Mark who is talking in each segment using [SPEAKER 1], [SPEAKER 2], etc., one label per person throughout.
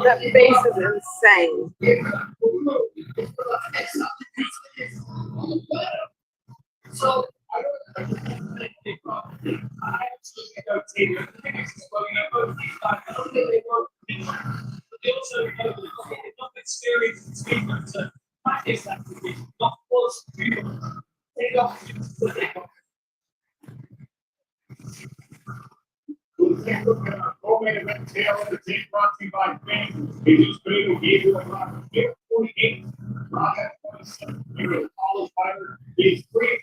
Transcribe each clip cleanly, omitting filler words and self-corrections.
[SPEAKER 1] That face is insane.
[SPEAKER 2] Brought to you by Fame. Jesus Green will give you a lot of 48. Rock 27. College fighter is free.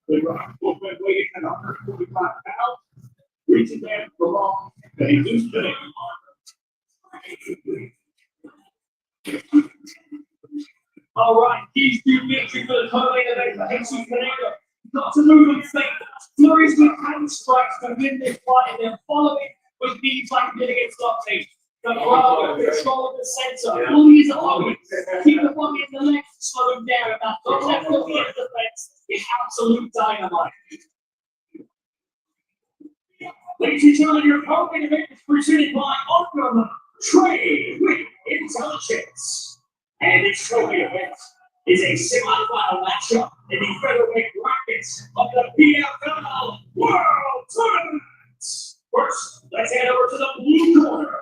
[SPEAKER 2] The Rock will be weighing at 145 pounds. Reaching down for long. Jesus Green. All right, these two victory for the co-main event for Jesus Canelo. Not to move and think. Flurries with hand strikes to win this fight, and then following with knees like mid against Lockie. The Bravo, control of the center, fully his opponent. Keep the body in the legs to slow him down. And that top left of the end defense is absolute dynamite. Ladies and gentlemen, your co-main event is presented by Optimum Trade with Intelligence. And this co-main event is a semi-final matchup in the featherweight brackets of the PFL World Tournament. First, let's head over to the blue corner.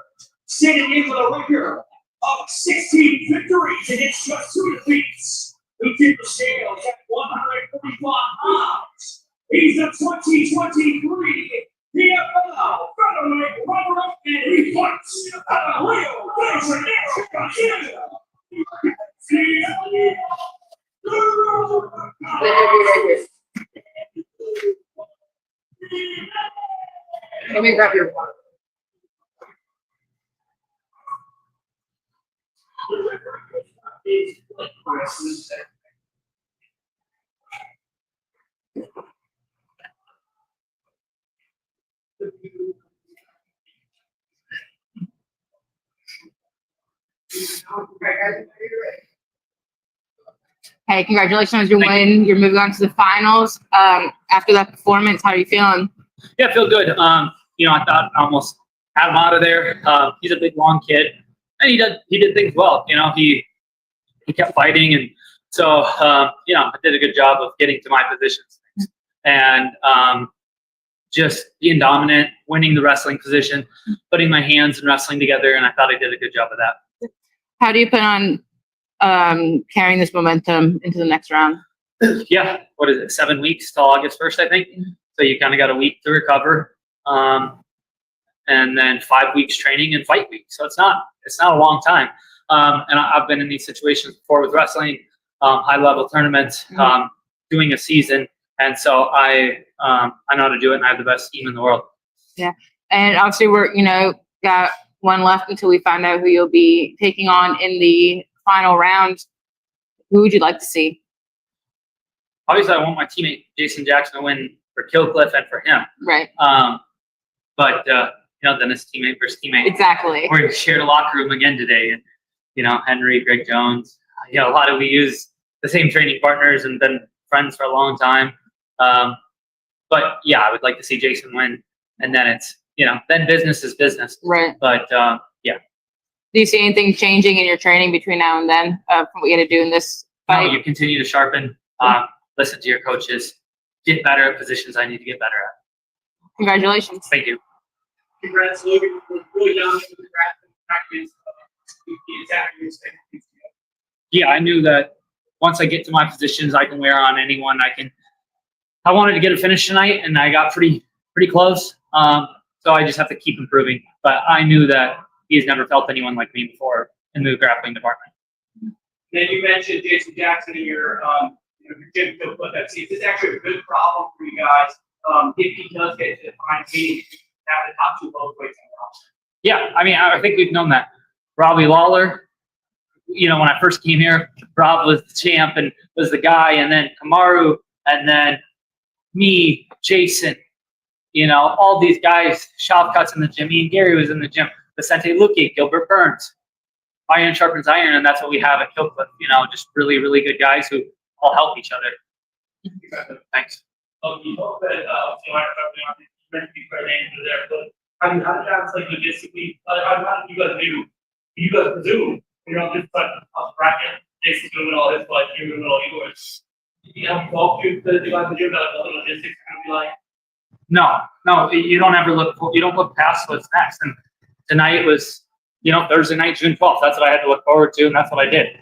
[SPEAKER 2] Standing in for the record of 16 victories against just 2 defeats. Who did the scales at 145 pounds. He's the 2023 PFL featherweight runner-up, and he fights at a Rio de Janeiro.
[SPEAKER 1] Let me grab your water.
[SPEAKER 3] Hey, congratulations on your win. You're moving on to the finals. After that performance, how are you feeling?
[SPEAKER 4] Yeah, I feel good. I thought I almost had him out of there. He's a big, long kid, and he did things well. He kept fighting, and so I did a good job of getting to my positions and just being dominant, winning the wrestling position, putting my hands and wrestling together, and I thought I did a good job of that.
[SPEAKER 3] How do you plan on carrying this momentum into the next round?
[SPEAKER 4] Yeah, what is it? 7 weeks till August 1st, I think. So you kind of got a week to recover, and then 5 weeks training and fight week. So it's not a long time. And I've been in these situations before with wrestling, high level tournaments, doing a season, and so I know how to do it, and I have the best team in the world.
[SPEAKER 3] Yeah, and obviously we're got one left until we find out who you'll be taking on in the final round. Who would you like to see?
[SPEAKER 4] Obviously, I want my teammate Jason Jackson to win for Killcliff and for him.
[SPEAKER 3] Right.
[SPEAKER 4] But then it's teammate versus teammate.
[SPEAKER 3] Exactly.
[SPEAKER 4] We shared a locker room again today, and Henry, Greg Jones. We use the same training partners and been friends for a long time. But yeah, I would like to see Jason win, and then it's then business is business.
[SPEAKER 3] Right.
[SPEAKER 4] But yeah.
[SPEAKER 3] Do you see anything changing in your training between now and then from what you had to do in this fight?
[SPEAKER 4] No, you continue to sharpen, listen to your coaches, get better at positions I need to get better at.
[SPEAKER 3] Congratulations.
[SPEAKER 4] Thank you.
[SPEAKER 2] Congrats, Logan. Really young.
[SPEAKER 4] Yeah, I knew that once I get to my positions, I can wear on anyone. I wanted to get a finish tonight, and I got pretty close. So I just have to keep improving. But I knew that he's never felt anyone like me before in the grappling department.
[SPEAKER 2] Then you mentioned Jason Jackson in your gym clip that sees. It's actually a good problem for you guys if he does get to the final meeting, have the top 2 both weights on the roster.
[SPEAKER 4] Yeah, I think we've known that. Robbie Lawler, when I first came here, Rob was the champ and was the guy, and then Kamaru, and then me, Jason, all these guys, Shop Cuts in the gym. Me and Gary was in the gym. Vicente Luque, Gilbert Burns. iron sharpens iron, and that's what we have at Killcliff. You know, just really, really good guys who all help each other. Thanks.
[SPEAKER 2] You hope that, you mentioned before the answer there, but how do you like logistically, how do you guys do? You guys presume you're on this side of the bracket, Jason's doing all his fight, you're doing all yours. You have to talk to the guys that do that, what the logistics kind of be like.
[SPEAKER 4] No, you don't ever you don't look past what's next. And tonight was, you know, Thursday night, June 12th. That's what I had to look forward to, and that's what I did.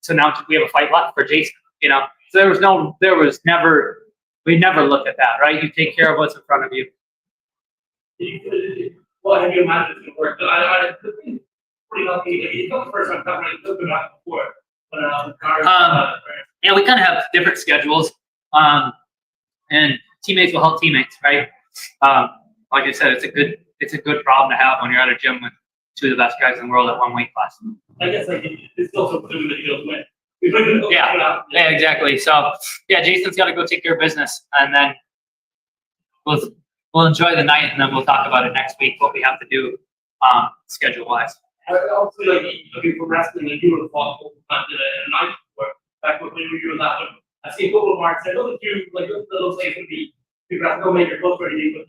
[SPEAKER 4] So now we have a fight left for Jason, you know. So we never look at that, right? You take care of what's in front of you.
[SPEAKER 2] Well, have you imagined it's going to work? I pretty lucky. It's not the first time covering it. It's been back before.
[SPEAKER 4] Yeah, we kind of have different schedules, and teammates will help teammates, right? Like I said, it's a good problem to have when you're at a gym with two of the best guys in the world at one weight class.
[SPEAKER 2] I guess like it's also presuming that you don't win.
[SPEAKER 4] Yeah, exactly. So yeah, Jason's got to go take care of business, and then we'll enjoy the night, and then we'll talk about it next week, what we have to do schedule wise.
[SPEAKER 2] Also, like looking for wrestling, like you were the night before, back when we were doing that one. I see a couple of marks. I know that you like those things can be you have to go make your clothes ready, but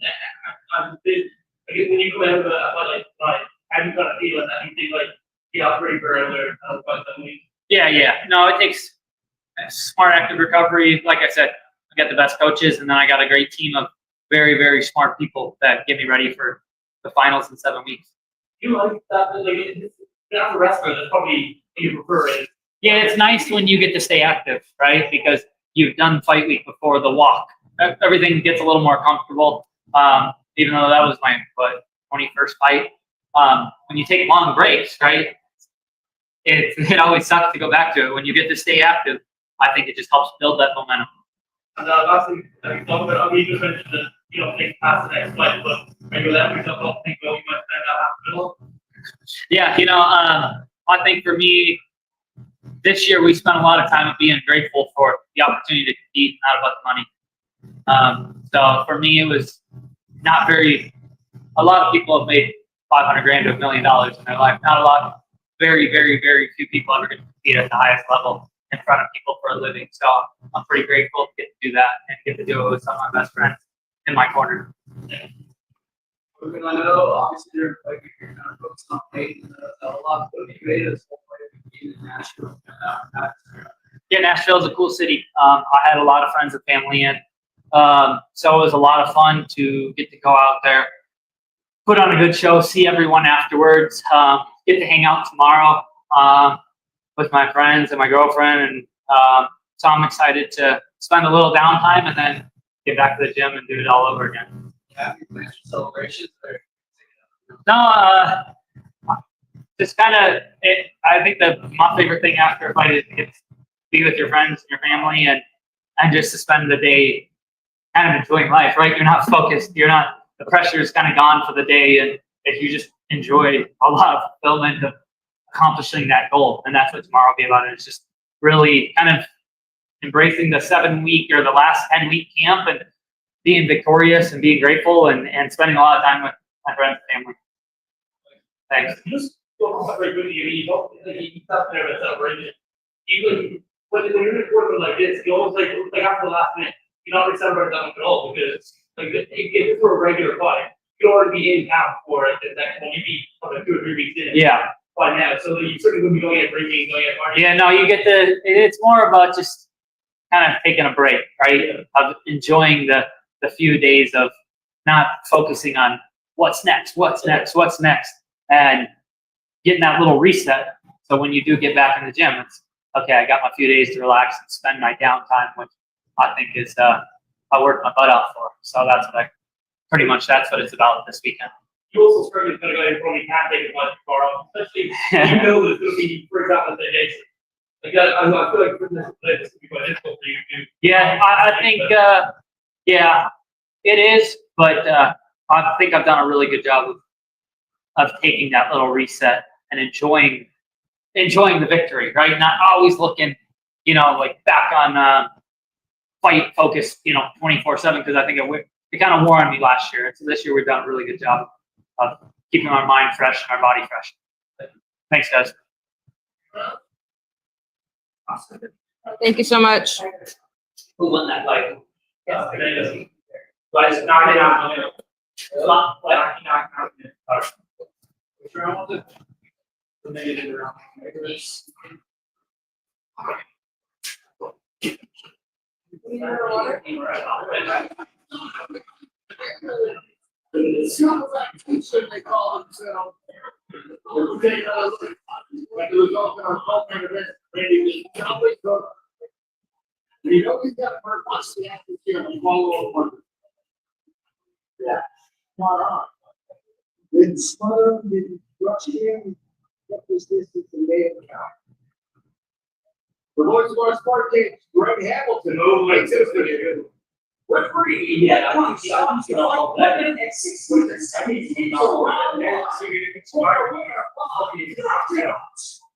[SPEAKER 2] I'm big. Like when you come out of a fight like how do you kind of feel that you think like the outbreak or other fight that week? Yeah. No, it takes smart, active recovery. Like I said, I got the best coaches, and then I got a great team of very, very smart people that get me ready for the finals in 7 weeks. You like that? Like, as a wrestler, that's probably what you prefer it.
[SPEAKER 4] Yeah, it's nice when you get to stay active, right? Because you've done fight week before the walk. Everything gets a little more comfortable. Even though that was my 21st fight. When you take long breaks, right? It always sucks to go back to it. When you get to stay active, I think it just helps build that momentum.
[SPEAKER 2] And last thing, you just mentioned that you don't think past the next fight, but maybe let yourself off think, well, you might stand out half the middle.
[SPEAKER 4] Yeah, you know, I think for me, this year we spent a lot of time being grateful for the opportunity to compete, not about the money. So for me, it was not very. A lot of people have made $500,000 to $1 million in their life. Not a lot. Very, very, very few people ever get to compete at the highest level in front of people for a living. So I'm pretty grateful to get to do that and get to do it with some of my best friends in my corner.
[SPEAKER 5] I know obviously you're kind of focused on weight and a lot of the creators in Nashville.
[SPEAKER 4] Yeah, Nashville is a cool city. I had a lot of friends and family in. So it was a lot of fun to get to go out there, put on a good show, see everyone afterwards, get to hang out tomorrow with my friends and my girlfriend. And so I'm excited to spend a little downtime and then get back to the gym and do it all over again.
[SPEAKER 5] Have you planned celebrations or?
[SPEAKER 4] No, just kind of, I think that my favorite thing after a fight is to get to be with your friends and your family and just to spend the day kind of enjoying life, right? You're not focused. The pressure is kind of gone for the day. And if you just enjoy a lot of fulfillment of accomplishing that goal, and that's what tomorrow will be about. It's just really kind of embracing the 7-week or the last 10-week camp and being victorious and being grateful and spending a lot of time with my friends and family. Thanks.
[SPEAKER 2] Just go very quickly. You don't you stop there at celebration. Even when you're in a tournament like this, you always like after the last minute, you're not really celebrating that much at all because like if it's for a regular fight, you don't want to be in town for it. That when you be like 2 or 3 weeks in. Yeah. By now, so you certainly wouldn't be going at drinking, going at partying.
[SPEAKER 4] Yeah, no, you get it's more about just kind of taking a break, right? Of enjoying the few days of not focusing on what's next, and getting that little reset. So when you do get back in the gym, it's okay. I got my few days to relax and spend my downtime, which I think is I worked my butt out for. So that's what it's about this weekend.
[SPEAKER 2] You also struggle with a guy who probably can't take it much far off, especially you know that it's going to be, for example, the Jason. Like I feel like this could be quite difficult for you to do.
[SPEAKER 4] Yeah, I think it is, but I think I've done a really good job of taking that little reset and enjoying the victory, right? Not always looking, like back on fight focus, 24/7, because I think it kind of wore on me last year. And so this year we've done a really good job of keeping our mind fresh and our body fresh. Thanks, guys.
[SPEAKER 3] Thank you so much.
[SPEAKER 4] Who won that fight? But it's not enough. It's not like which round was it? The negative round.
[SPEAKER 2] They call themselves. You know he's got a first watch the atmosphere and follow over. Yeah. Spot on. Then smother, then rush in, get this distance and lay it down. The voice of our smart kids, Greg Hamilton, overlays this video. Referee, yeah, come on, you know, like 1 minute and 6 minutes, 17 around there, so you're going to score a winner.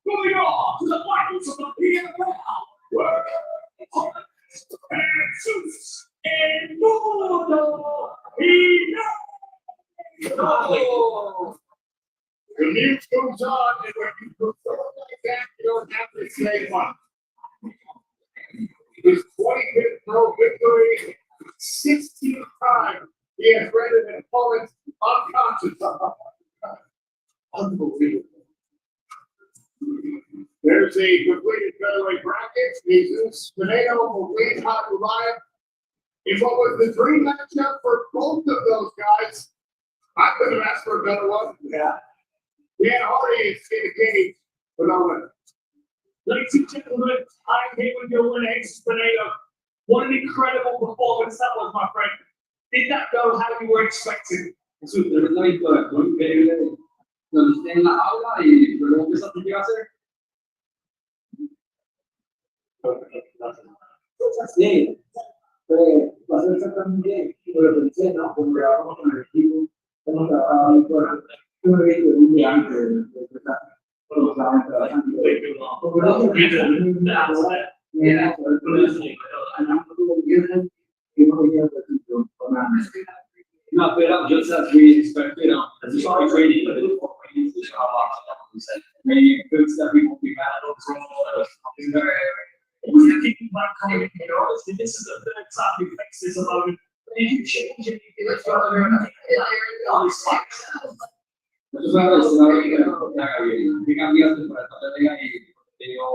[SPEAKER 2] Moving on to the finals of the PFL WORLD and Zeus and Modo. The news goes on, and when you perform like that, you don't have to say much. His 25th pro victory, 16 times he has rendered an opponent unconscious. Unbelievable. There's a completed featherweight bracket. Jesus Pinedo will win hot alive. In what was the dream matchup for both of those guys. I could have asked for a better one. Yeah. Dan Hardy is in the cage for no win. Ladies and gentlemen, I'm here with your winner, Jesus Pinedo. What an incredible performance that was, my friend. Did that go how you were expecting?
[SPEAKER 5] Eso, de verdad, fue increíble. Cuando esté en la aula y luego empieza a hacer. Sí, va a ser exactamente lo que pensé, ¿no? Como grabamos con el equipo, hemos trabajado muy fuerte. Yo me he visto un día antes de empezar. Todos estábamos trabajando. No, but just as we expected, as we started training, but it's what we need to show how much we said. Maybe good stuff we won't be mad at.
[SPEAKER 2] Keeping back coming in, this is the third time we fix this alone. If you change it, it's all these spots.
[SPEAKER 5] Eso es una persona que cambiaste para estar ahí y te digo,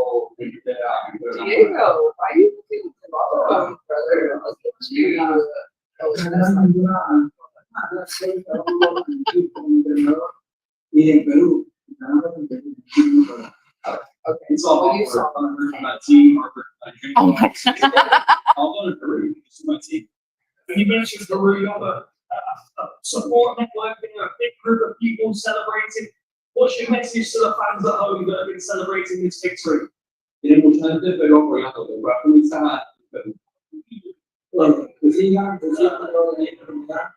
[SPEAKER 1] Diego, why you looking at the bottom, brother? Look at you.
[SPEAKER 5] y en Perú.
[SPEAKER 1] Okay,
[SPEAKER 5] It's all
[SPEAKER 1] what you saw.
[SPEAKER 5] my team or my dream.
[SPEAKER 3] Oh my
[SPEAKER 5] I'll go to Peru. This is my team.
[SPEAKER 2] When you mentioned Peru, you have a support network, a big group of people celebrating. What's your message to the fans at home that have been celebrating this victory?
[SPEAKER 5] Tiene mucha gente en Perú apoyando. Voy a comenzar a Perú. Que sigan con la enfermedad.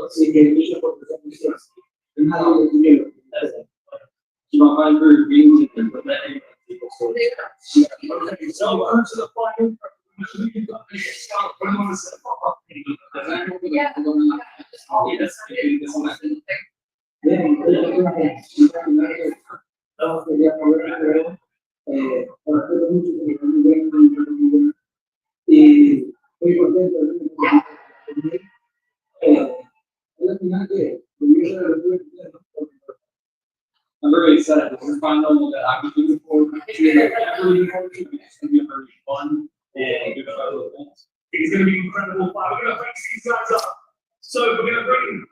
[SPEAKER 5] Sí, que luchen por sus ambiciones. Es nada de dinero. You know, my group being in the
[SPEAKER 2] Okay, so on to the final.
[SPEAKER 5] I'm very excited. This is final that I'm looking forward to. It's going to be very fun and good for other things.
[SPEAKER 2] It's going to be incredible. We're going to fix these guys up. So we're going to bring